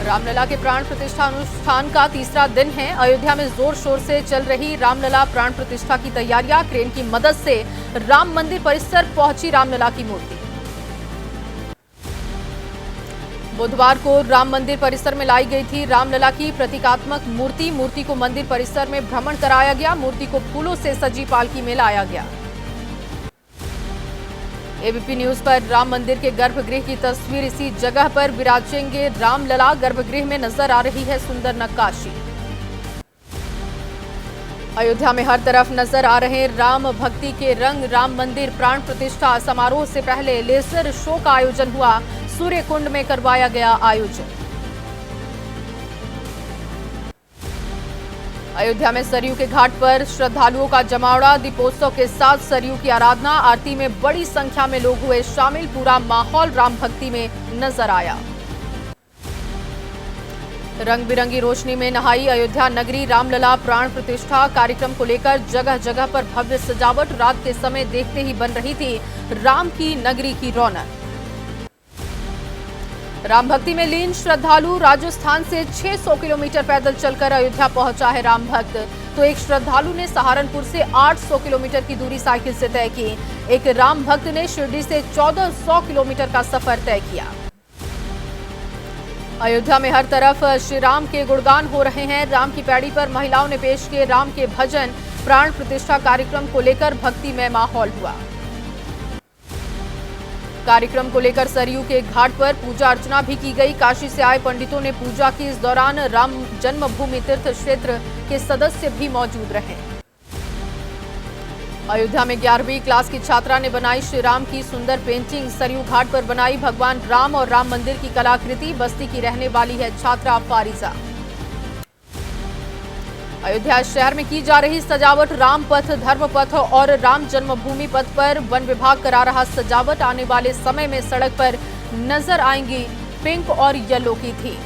रामलला के प्राण प्रतिष्ठा अनुष्ठान का तीसरा दिन है। अयोध्या में जोर शोर से चल रही रामलला प्राण प्रतिष्ठा की तैयारियां। क्रेन की मदद से राम मंदिर परिसर पहुंची रामलला की मूर्ति। बुधवार को राम मंदिर परिसर में लाई गई थी रामलला की प्रतीकात्मक मूर्ति। मूर्ति को मंदिर परिसर में भ्रमण कराया गया। मूर्ति को फूलों से सजी पालकी में लाया गया। एबीपी न्यूज पर राम मंदिर के गर्भगृह की तस्वीर। इसी जगह पर विराजेंगे रामलला। गर्भगृह में नजर आ रही है सुंदर नक्काशी। अयोध्या में हर तरफ नजर आ रहे राम भक्ति के रंग। राम मंदिर प्राण प्रतिष्ठा समारोह से पहले लेजर शो का आयोजन हुआ। सूर्य कुंड में करवाया गया आयोजन। अयोध्या में सरयू के घाट पर श्रद्धालुओं का जमावड़ा। दीपोत्सव के साथ सरयू की आराधना। आरती में बड़ी संख्या में लोग हुए शामिल। पूरा माहौल राम भक्ति में नजर आया। रंग बिरंगी रोशनी में नहाई अयोध्या नगरी। रामलला प्राण प्रतिष्ठा कार्यक्रम को लेकर जगह जगह पर भव्य सजावट। रात के समय देखते ही बन रही थी राम की नगरी की रौनक। राम भक्ति में लीन श्रद्धालु। राजस्थान से 600 किलोमीटर पैदल चलकर अयोध्या पहुंचा है राम भक्त। तो एक श्रद्धालु ने सहारनपुर से 800 किलोमीटर की दूरी साइकिल से तय की। एक राम भक्त ने शिरडी से 1400 किलोमीटर का सफर तय किया। अयोध्या में हर तरफ श्री राम के गुणगान हो रहे हैं। राम की पैड़ी पर महिलाओं ने पेश किए राम के भजन। प्राण प्रतिष्ठा कार्यक्रम को लेकर भक्तिमय माहौल हुआ। कार्यक्रम को लेकर सरयू के घाट पर पूजा अर्चना भी की गई। काशी से आए पंडितों ने पूजा की। इस दौरान राम जन्मभूमि तीर्थ क्षेत्र के सदस्य भी मौजूद रहे। अयोध्या में 11वीं क्लास की छात्रा ने बनाई श्री राम की सुंदर पेंटिंग। सरयू घाट पर बनाई भगवान राम और राम मंदिर की कलाकृति। बस्ती की रहने वाली है छात्रा फारिजा। अयोध्या शहर में की जा रही सजावट। राम पथ, धर्म पथ और राम जन्मभूमि पथ पर वन विभाग करा रहा सजावट। आने वाले समय में सड़क पर नजर आएंगी पिंक और येलो की थी।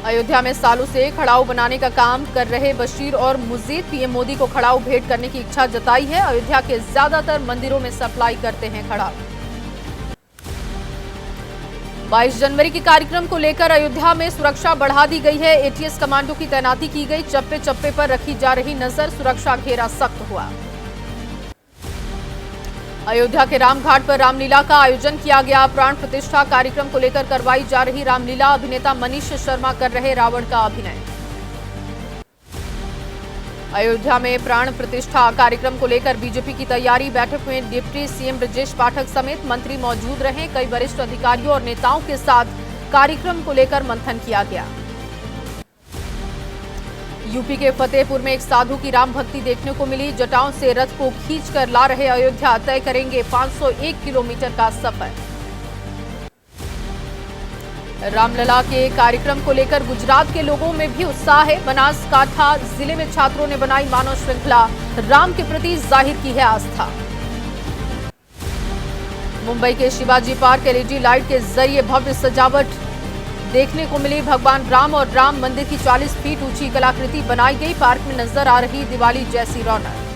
अयोध्या में सालों से खड़ाऊ बनाने का काम कर रहे बशीर और मुजीद पीएम मोदी को खड़ाऊ भेंट करने की इच्छा जताई है। अयोध्या के ज्यादातर मंदिरों में सप्लाई करते हैं खड़ाऊ। 22 जनवरी के कार्यक्रम को लेकर अयोध्या में सुरक्षा बढ़ा दी गई है। एटीएस कमांडो की तैनाती की गई। चप्पे चप्पे पर रखी जा रही नजर। सुरक्षा घेरा सख्त हुआ। अयोध्या के रामघाट पर रामलीला का आयोजन किया गया। प्राण प्रतिष्ठा कार्यक्रम को लेकर करवाई जा रही रामलीला। अभिनेता मनीष शर्मा कर रहे रावण का अभिनय। अयोध्या में प्राण प्रतिष्ठा कार्यक्रम को लेकर बीजेपी की तैयारी। बैठक में डिप्टी सीएम ब्रजेश पाठक समेत मंत्री मौजूद रहे। कई वरिष्ठ अधिकारियों और नेताओं के साथ कार्यक्रम को लेकर मंथन किया गया। यूपी के फतेहपुर में एक साधु की राम भक्ति देखने को मिली। जटाओं से रथ को खींचकर ला रहे अयोध्या। तय करेंगे 501 किलोमीटर का सफर। रामलला के कार्यक्रम को लेकर गुजरात के लोगों में भी उत्साह है। बनासकांठा जिले में छात्रों ने बनाई मानव श्रृंखला। राम के प्रति जाहिर की है आस्था। मुंबई के शिवाजी पार्क एलईडी लाइट के जरिए भव्य सजावट देखने को मिली। भगवान राम और राम मंदिर की 40 फीट ऊंची कलाकृति बनाई गई। पार्क में नजर आ रही दिवाली जैसी रौनक।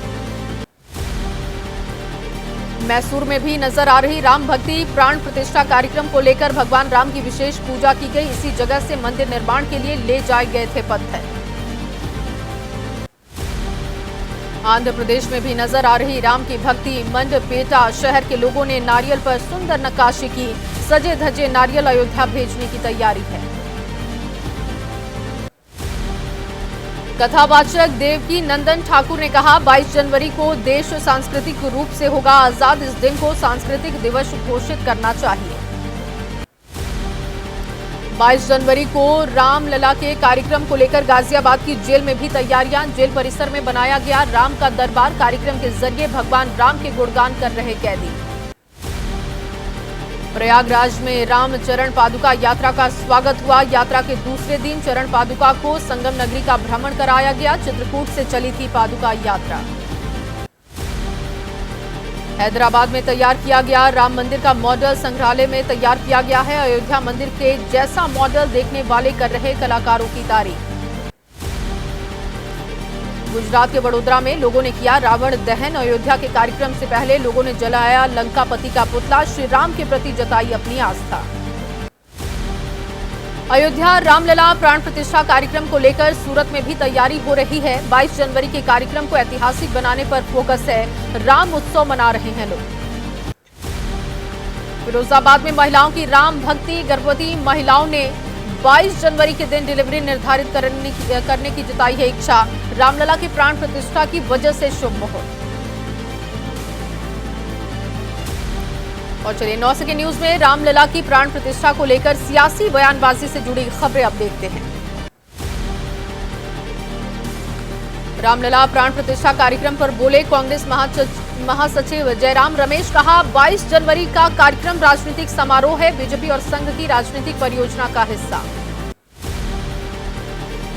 मैसूर में भी नजर आ रही राम भक्ति। प्राण प्रतिष्ठा कार्यक्रम को लेकर भगवान राम की विशेष पूजा की गई। इसी जगह से मंदिर निर्माण के लिए ले जाए गए थे पत्थर। आंध्र प्रदेश में भी नजर आ रही राम की भक्ति। मंडपेटा शहर के लोगों ने नारियल पर सुंदर नक्काशी की। सजे धजे नारियल अयोध्या भेजने की तैयारी है। कथावाचक देवकी नंदन ठाकुर ने कहा 22 जनवरी को देश सांस्कृतिक रूप से होगा आजाद। इस दिन को सांस्कृतिक दिवस घोषित करना चाहिए। 22 जनवरी को रामलला के कार्यक्रम को लेकर गाजियाबाद की जेल में भी तैयारियां। जेल परिसर में बनाया गया राम का दरबार। कार्यक्रम के जरिए भगवान राम के गुणगान कर रहे कैदी। प्रयागराज में राम चरण पादुका यात्रा का स्वागत हुआ। यात्रा के दूसरे दिन चरण पादुका को संगम नगरी का भ्रमण कराया गया। चित्रकूट से चली थी पादुका यात्रा। हैदराबाद में तैयार किया गया राम मंदिर का मॉडल संग्रहालय में तैयार किया गया है। अयोध्या मंदिर के जैसा मॉडल देखने वाले कर रहे कलाकारों की तारीफ। गुजरात के वडोदरा में लोगों ने किया रावण दहन। अयोध्या के कार्यक्रम से पहले लोगों ने जलाया लंकापति का पुतला। श्री राम के प्रति जताई अपनी आस्था। अयोध्या रामलला प्राण प्रतिष्ठा कार्यक्रम को लेकर सूरत में भी तैयारी हो रही है। 22 जनवरी के कार्यक्रम को ऐतिहासिक बनाने पर फोकस है। राम उत्सव मना रहे हैं लोग। फिरोजाबाद में महिलाओं की राम भक्ति, गर्भवती महिलाओं ने 22 जनवरी के दिन डिलीवरी निर्धारित करने की जताई है इच्छा। रामलला की प्राण प्रतिष्ठा की वजह से शुभ मुहूर्त। और चलिए 9 सेकंड न्यूज में रामलला की प्राण प्रतिष्ठा को लेकर सियासी बयानबाजी से जुड़ी खबरें अब देखते हैं। रामलला प्राण प्रतिष्ठा कार्यक्रम पर बोले कांग्रेस महासचिव जयराम रमेश। कहा 22 जनवरी का कार्यक्रम राजनीतिक समारोह है, बीजेपी और संघ की राजनीतिक परियोजना का हिस्सा।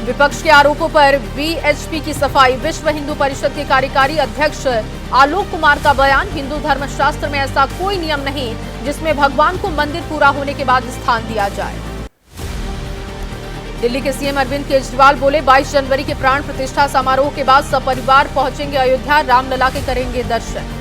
विपक्ष के आरोपों पर वीएचपी की सफाई। विश्व हिंदू परिषद के कार्यकारी अध्यक्ष आलोक कुमार का बयान। हिंदू धर्मशास्त्र में ऐसा कोई नियम नहीं जिसमें भगवान को मंदिर पूरा होने के बाद स्थान दिया जाए। दिल्ली के सीएम अरविंद केजरीवाल बोले 22 जनवरी के प्राण प्रतिष्ठा समारोह के बाद सपरिवार पहुंचेंगे अयोध्या, रामलला के करेंगे दर्शन।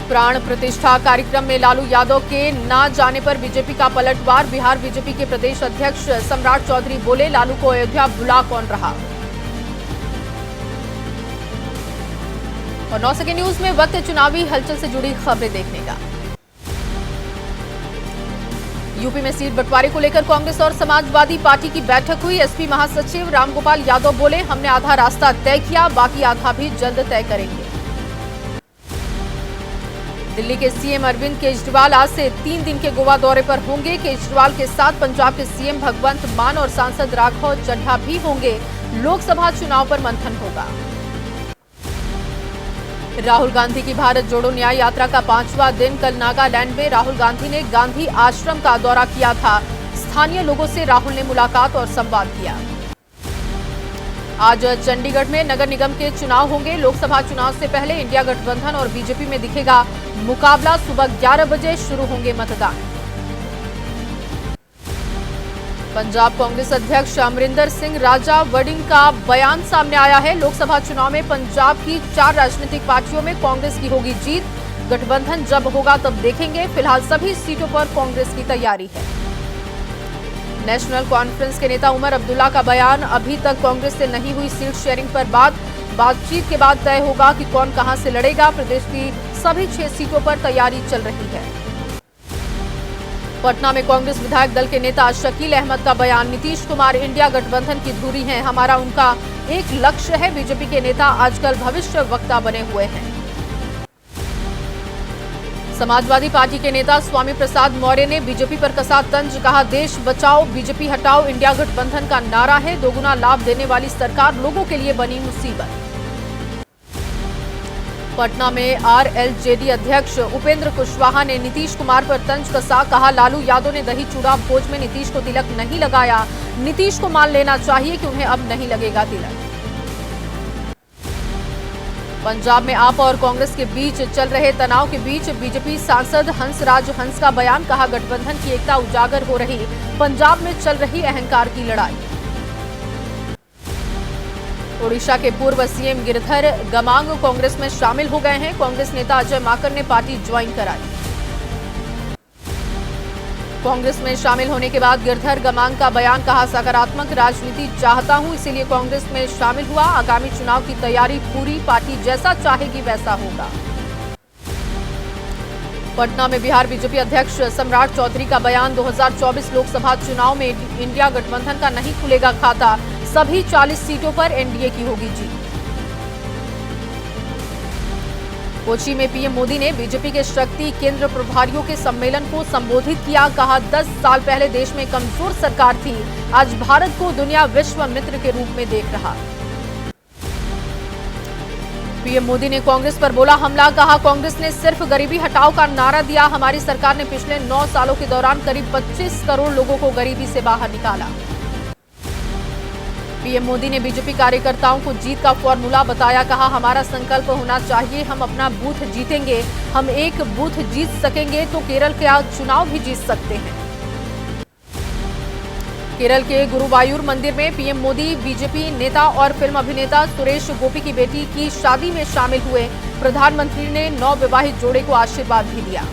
प्राण प्रतिष्ठा कार्यक्रम में लालू यादव के ना जाने पर बीजेपी का पलटवार। बिहार बीजेपी के प्रदेश अध्यक्ष सम्राट चौधरी बोले लालू को अयोध्या बुला कौन रहा। और 9 सेकंड न्यूज में वक्त चुनावी हलचल से जुड़ी खबरें देखने का। यूपी में सीट बंटवारे को लेकर कांग्रेस और समाजवादी पार्टी की बैठक हुई। एसपी महासचिव रामगोपाल यादव बोले हमने आधा रास्ता तय किया, बाकी आधा भी जल्द तय करेंगे। दिल्ली के सीएम अरविंद केजरीवाल आज से 3 दिन के गोवा दौरे पर होंगे। केजरीवाल के साथ पंजाब के सीएम भगवंत मान और सांसद राघव चड्ढा भी होंगे। लोकसभा चुनाव पर मंथन होगा। राहुल गांधी की भारत जोड़ो न्याय यात्रा का 5वां दिन। कल नागालैंड में राहुल गांधी ने गांधी आश्रम का दौरा किया था। स्थानीय लोगों से राहुल ने मुलाकात और संवाद किया। आज चंडीगढ़ में नगर निगम के चुनाव होंगे। लोकसभा चुनाव से पहले इंडिया गठबंधन और बीजेपी में दिखेगा मुकाबला। सुबह 11 बजे शुरू होंगे मतदान। पंजाब कांग्रेस अध्यक्ष अमरिंदर सिंह राजा वड़िंग का बयान सामने आया है। लोकसभा चुनाव में पंजाब की 4 राजनीतिक पार्टियों में कांग्रेस की होगी जीत। गठबंधन जब होगा तब देखेंगे। फिलहाल सभी सीटों पर कांग्रेस की तैयारी है। नेशनल कॉन्फ्रेंस के नेता उमर अब्दुल्ला का बयान। अभी तक कांग्रेस से नहीं हुई सीट शेयरिंग पर बातचीत के बाद तय होगा कि कौन कहां से लड़ेगा। प्रदेश की सभी 6 सीटों पर तैयारी चल रही है। पटना में कांग्रेस विधायक दल के नेता शकील अहमद का बयान। नीतीश कुमार इंडिया गठबंधन की धुरी हैं, हमारा उनका एक लक्ष्य है। बीजेपी के नेता आजकल भविष्य वक्ता बने हुए हैं। समाजवादी पार्टी के नेता स्वामी प्रसाद मौर्य ने बीजेपी पर कसा तंज। कहा देश बचाओ बीजेपी हटाओ इंडिया गठबंधन का नारा है। दोगुना लाभ देने वाली सरकार लोगों के लिए बनी मुसीबत। पटना में आरएलजेडी अध्यक्ष उपेंद्र कुशवाहा ने नीतीश कुमार पर तंज कसा। कहा लालू यादव ने दही चूड़ा भोज में नीतीश को तिलक नहीं लगाया। नीतीश को मान लेना चाहिए कि उन्हें अब नहीं लगेगा तिलक। पंजाब में आप और कांग्रेस के बीच चल रहे तनाव के बीच बीजेपी सांसद हंसराज हंस का बयान। कहा गठबंधन की एकता उजागर हो रही, पंजाब में चल रही अहंकार की लड़ाई। ओडिशा के पूर्व सीएम गिरधर गमांग कांग्रेस में शामिल हो गए हैं। कांग्रेस नेता अजय माकन ने पार्टी ज्वाइन कराई। कांग्रेस में शामिल होने के बाद गिरधर गमांग का बयान। कहा सकारात्मक राजनीति चाहता हूं, इसीलिए कांग्रेस में शामिल हुआ। आगामी चुनाव की तैयारी पूरी, पार्टी जैसा चाहेगी वैसा होगा। पटना में बिहार बीजेपी अध्यक्ष सम्राट चौधरी का बयान। 2024 लोकसभा चुनाव में इंडिया गठबंधन का नहीं खुलेगा खाता। सभी 40 सीटों पर एनडीए की होगी जीत। कोची में पीएम मोदी ने बीजेपी के शक्ति केंद्र प्रभारियों के सम्मेलन को संबोधित किया। कहा 10 साल पहले देश में कमजोर सरकार थी, आज भारत को दुनिया विश्व मित्र के रूप में देख रहा। पीएम मोदी ने कांग्रेस पर बोला हमला। कहा कांग्रेस ने सिर्फ गरीबी हटाओ का नारा दिया। हमारी सरकार ने पिछले 9 सालों के दौरान करीब 25 करोड़ लोगों को गरीबी से बाहर निकाला। पीएम मोदी ने बीजेपी कार्यकर्ताओं को जीत का फॉर्मूला बताया। कहा हमारा संकल्प होना चाहिए, हम अपना बूथ जीतेंगे। हम एक बूथ जीत सकेंगे तो केरल का चुनाव भी जीत सकते हैं। केरल के गुरुवायूर मंदिर में पीएम मोदी बीजेपी नेता और फिल्म अभिनेता सुरेश गोपी की बेटी की शादी में शामिल हुए। प्रधानमंत्री ने नवविवाहित जोड़े को आशीर्वाद भी दिया।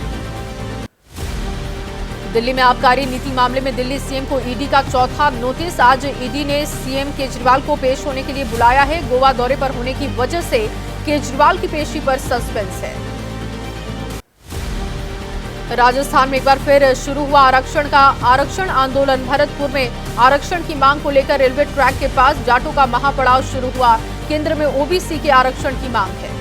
दिल्ली में आबकारी नीति मामले में दिल्ली सीएम को ईडी का चौथा नोटिस। आज ईडी ने सीएम केजरीवाल को पेश होने के लिए बुलाया है। गोवा दौरे पर होने की वजह से केजरीवाल की पेशी पर सस्पेंस है। राजस्थान में एक बार फिर शुरू हुआ आरक्षण आंदोलन। भरतपुर में आरक्षण की मांग को लेकर रेलवे ट्रैक के पास जाटों का महापड़ाव शुरू हुआ। केंद्र में ओबीसी के आरक्षण की मांग है।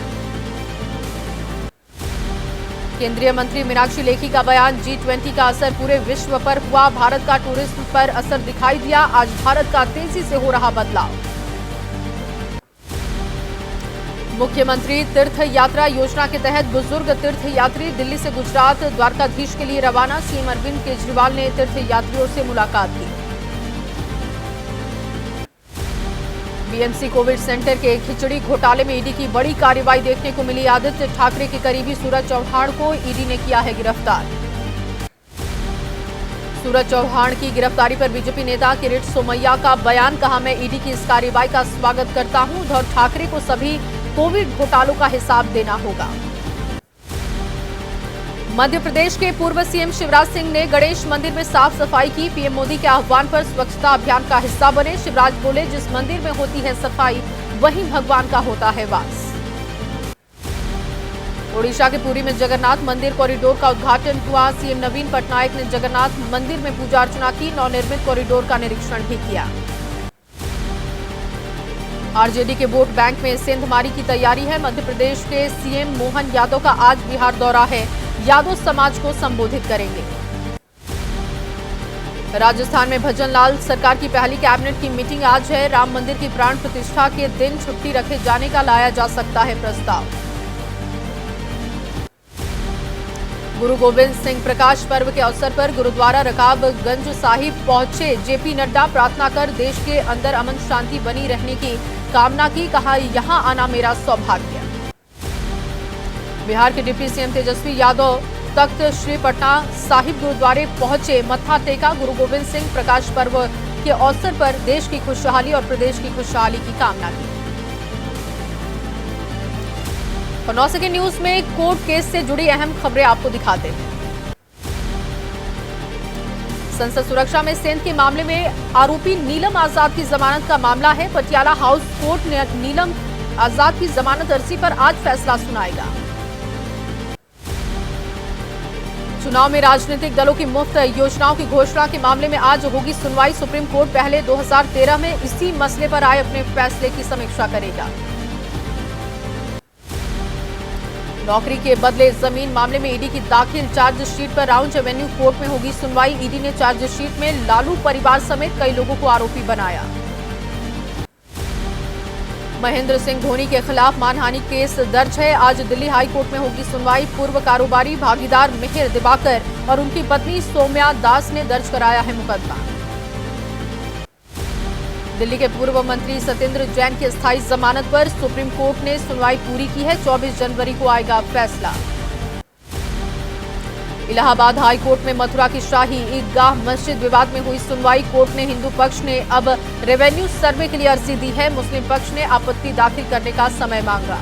केंद्रीय मंत्री मीनाक्षी लेखी का बयान, G20 का असर पूरे विश्व पर हुआ, भारत का टूरिज्म पर असर दिखाई दिया। आज भारत का तेजी से हो रहा बदलाव। मुख्यमंत्री तीर्थ यात्रा योजना के तहत बुजुर्ग तीर्थ यात्री दिल्ली से गुजरात द्वारकाधीश के लिए रवाना। सीएम अरविंद केजरीवाल ने तीर्थ यात्रियों से मुलाकात की। बीएमसी कोविड सेंटर के खिचड़ी घोटाले में ईडी की बड़ी कार्रवाई देखने को मिली। आदित्य ठाकरे के करीबी सूरज चौहान को ईडी ने किया है गिरफ्तार। सूरज चौहान की गिरफ्तारी पर बीजेपी नेता किरीट सोमैया का बयान, कहा मैं ईडी की इस कार्रवाई का स्वागत करता हूं। उद्धव ठाकरे को सभी कोविड घोटालों का हिसाब देना होगा। मध्य प्रदेश के पूर्व सीएम शिवराज सिंह ने गणेश मंदिर में साफ सफाई की। पीएम मोदी के आह्वान पर स्वच्छता अभियान का हिस्सा बने। शिवराज बोले, जिस मंदिर में होती है सफाई वहीं भगवान का होता है वास। ओडिशा के पुरी में जगन्नाथ मंदिर कॉरिडोर का उद्घाटन हुआ। सीएम नवीन पटनायक ने जगन्नाथ मंदिर में पूजा अर्चना की। नवनिर्मित कॉरिडोर का निरीक्षण भी किया। आरजेडी के वोट बैंक में सेंधमारी की तैयारी है। मध्य प्रदेश के सीएम मोहन यादव का आज बिहार दौरा है। यादव समाज को संबोधित करेंगे। राजस्थान में भजन लाल सरकार की पहली कैबिनेट की मीटिंग आज है। राम मंदिर की प्राण प्रतिष्ठा के दिन छुट्टी रखे जाने का लाया जा सकता है प्रस्ताव। गुरु गोविंद सिंह प्रकाश पर्व के अवसर पर गुरुद्वारा रकाबगंज साहिब पहुंचे जेपी नड्डा। प्रार्थना कर देश के अंदर अमन शांति बनी रहने की कामना की। कहा, यहां आना मेरा सौभाग्य। बिहार के डिप्टी सीएम तेजस्वी यादव तख्त श्री पटना साहिब गुरुद्वारे पहुंचे, मत्था टेका। गुरु गोविंद सिंह प्रकाश पर्व के अवसर पर देश की खुशहाली और प्रदेश की खुशहाली की कामना की। और 9 सेकंड न्यूज में कोर्ट केस से जुड़ी अहम खबरें आपको दिखाते हैं। संसद सुरक्षा में सेंध के मामले में आरोपी नीलम आजाद की जमानत का मामला है। पटियाला हाउस कोर्ट ने नीलम आजाद की जमानत अर्जी पर आज फैसला सुनाएगा। चुनाव में राजनीतिक दलों की मुफ्त योजनाओं की घोषणा के मामले में आज होगी सुनवाई। सुप्रीम कोर्ट पहले 2013 में इसी मसले पर आए अपने फैसले की समीक्षा करेगा। नौकरी के बदले जमीन मामले में ईडी की दाखिल चार्जशीट पर राउंड एवेन्यू कोर्ट में होगी सुनवाई। ईडी ने चार्जशीट में लालू परिवार समेत कई लोगों को आरोपी बनाया। महेंद्र सिंह धोनी के खिलाफ मानहानि केस दर्ज है। आज दिल्ली हाई कोर्ट में होगी सुनवाई। पूर्व कारोबारी भागीदार मिहिर दिवाकर और उनकी पत्नी सौम्या दास ने दर्ज कराया है मुकदमा। दिल्ली के पूर्व मंत्री सत्येंद्र जैन की अस्थायी जमानत पर सुप्रीम कोर्ट ने सुनवाई पूरी की है। 24 जनवरी को आएगा फैसला। इलाहाबाद हाई कोर्ट में मथुरा की शाही ईदगाह मस्जिद विवाद में हुई सुनवाई। कोर्ट ने हिंदू पक्ष ने अब रेवेन्यू सर्वे के लिए अर्जी दी है। मुस्लिम पक्ष ने आपत्ति दाखिल करने का समय मांगा।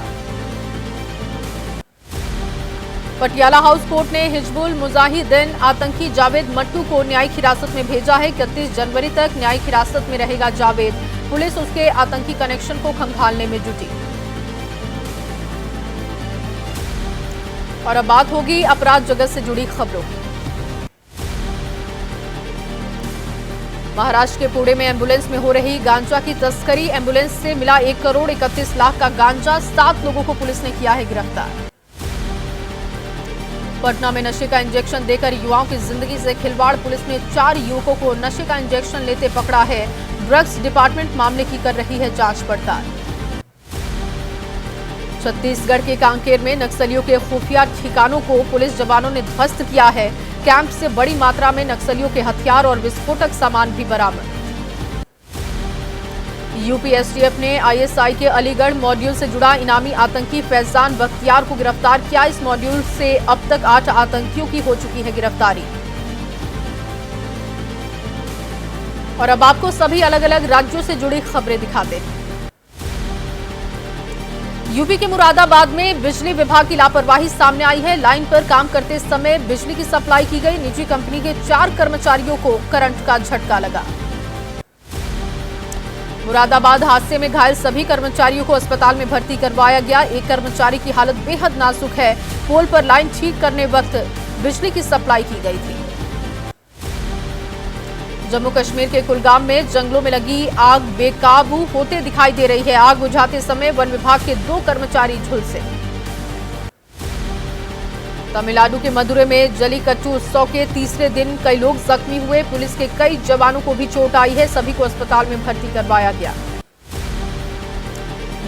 पटियाला हाउस कोर्ट ने हिजबुल मुजाहिदीन आतंकी जावेद मट्टू को न्यायिक हिरासत में भेजा है। 31 जनवरी तक न्यायिक हिरासत में रहेगा जावेद। पुलिस उसके आतंकी कनेक्शन को खंगालने में जुटी। और अब बात होगी अपराध जगत से जुड़ी खबरों की। महाराष्ट्र के पुणे में एम्बुलेंस में हो रही गांजा की तस्करी। एम्बुलेंस से मिला 1 करोड़ 31 लाख का गांजा। 7 लोगों को पुलिस ने किया है गिरफ्तार। पटना में नशे का इंजेक्शन देकर युवाओं की जिंदगी से खिलवाड़। पुलिस ने 4 युवकों को नशे का इंजेक्शन लेते पकड़ा है। ड्रग्स डिपार्टमेंट मामले की कर रही है जांच पड़ताल। छत्तीसगढ़ के कांकेर में नक्सलियों के खुफिया ठिकानों को पुलिस जवानों ने ध्वस्त किया है। कैंप से बड़ी मात्रा में नक्सलियों के हथियार और विस्फोटक सामान भी बरामद। यूपी एसटीएफ ने आईएसआई के अलीगढ़ मॉड्यूल से जुड़ा इनामी आतंकी फैजान बख्तियार को गिरफ्तार किया। इस मॉड्यूल से अब तक 8 आतंकियों की हो चुकी है गिरफ्तारी। और अब आपको सभी अलग अलग राज्यों से जुड़ी खबरें दिखाते हैं। यूपी के मुरादाबाद में बिजली विभाग की लापरवाही सामने आई है। लाइन पर काम करते समय बिजली की सप्लाई की गई। निजी कंपनी के 4 कर्मचारियों को करंट का झटका लगा। मुरादाबाद हादसे में घायल सभी कर्मचारियों को अस्पताल में भर्ती करवाया गया। एक कर्मचारी की हालत बेहद नाजुक है। पोल पर लाइन ठीक करने वक्त बिजली की सप्लाई की गई थी। जम्मू कश्मीर के कुलगाम में जंगलों में लगी आग बेकाबू होते दिखाई दे रही है। आग बुझाते समय वन विभाग के 2 कर्मचारी झुलसे। तमिलनाडु के मदुरै में जलीकट्टू उत्सव के तीसरे दिन कई लोग जख्मी हुए। पुलिस के कई जवानों को भी चोट आई है। सभी को अस्पताल में भर्ती करवाया गया।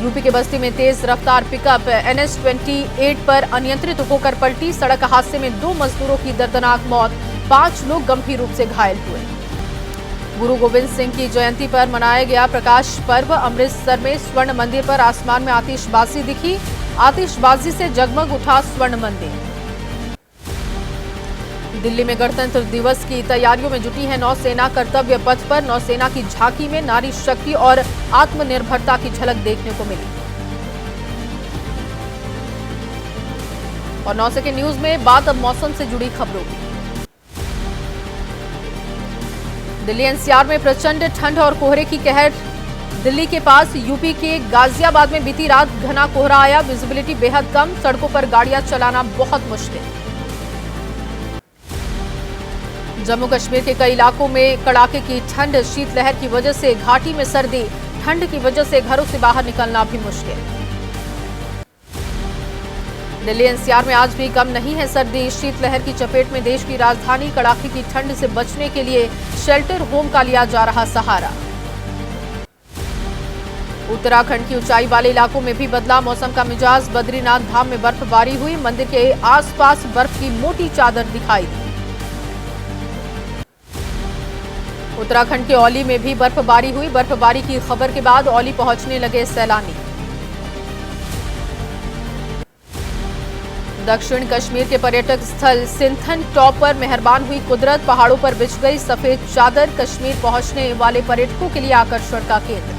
यूपी के बस्ती में तेज रफ्तार पिकअप NH-28 पर अनियंत्रित होकर पलटी। सड़क हादसे में 2 मजदूरों की दर्दनाक मौत, 5 लोग गंभीर रूप से घायल हुए। गुरु गोविंद सिंह की जयंती पर मनाया गया प्रकाश पर्व। अमृतसर में स्वर्ण मंदिर पर आसमान में आतिशबाजी दिखी। आतिशबाजी से जगमग उठा स्वर्ण मंदिर। दिल्ली में गणतंत्र दिवस की तैयारियों में जुटी है नौसेना। कर्तव्य पथ पर नौसेना की झांकी में नारी शक्ति और आत्मनिर्भरता की झलक देखने को मिली। और 9 सेकंड न्यूज में बात अब मौसम से जुड़ी खबरों की। दिल्ली NCR में प्रचंड ठंड और कोहरे की कहर। दिल्ली के पास यूपी के गाजियाबाद में बीती रात घना कोहरा आया। विजिबिलिटी बेहद कम, सड़कों पर गाड़ियां चलाना बहुत मुश्किल। जम्मू कश्मीर के कई इलाकों में कड़ाके की ठंड। शीतलहर की वजह से घाटी में सर्दी। ठंड की वजह से घरों से बाहर निकलना भी मुश्किल। दिल्ली NCR में आज भी कम नहीं है सर्दी। शीतलहर की चपेट में देश की राजधानी। कड़ाके की ठंड से बचने के लिए शेल्टर होम का लिया जा रहा सहारा। उत्तराखंड की ऊंचाई वाले इलाकों में भी बदला मौसम का मिजाज। बद्रीनाथ धाम में बर्फबारी हुई। मंदिर के आसपास बर्फ की मोटी चादर दिखाई दी। उत्तराखंड के औली में भी बर्फबारी हुई। बर्फबारी की खबर के बाद औली पहुंचने लगे सैलानी। दक्षिण कश्मीर के पर्यटक स्थल सिंथन टॉप पर मेहरबान हुई कुदरत। पहाड़ों पर बिछ गई सफेद चादर। कश्मीर पहुंचने वाले पर्यटकों के लिए आकर्षण का केंद्र।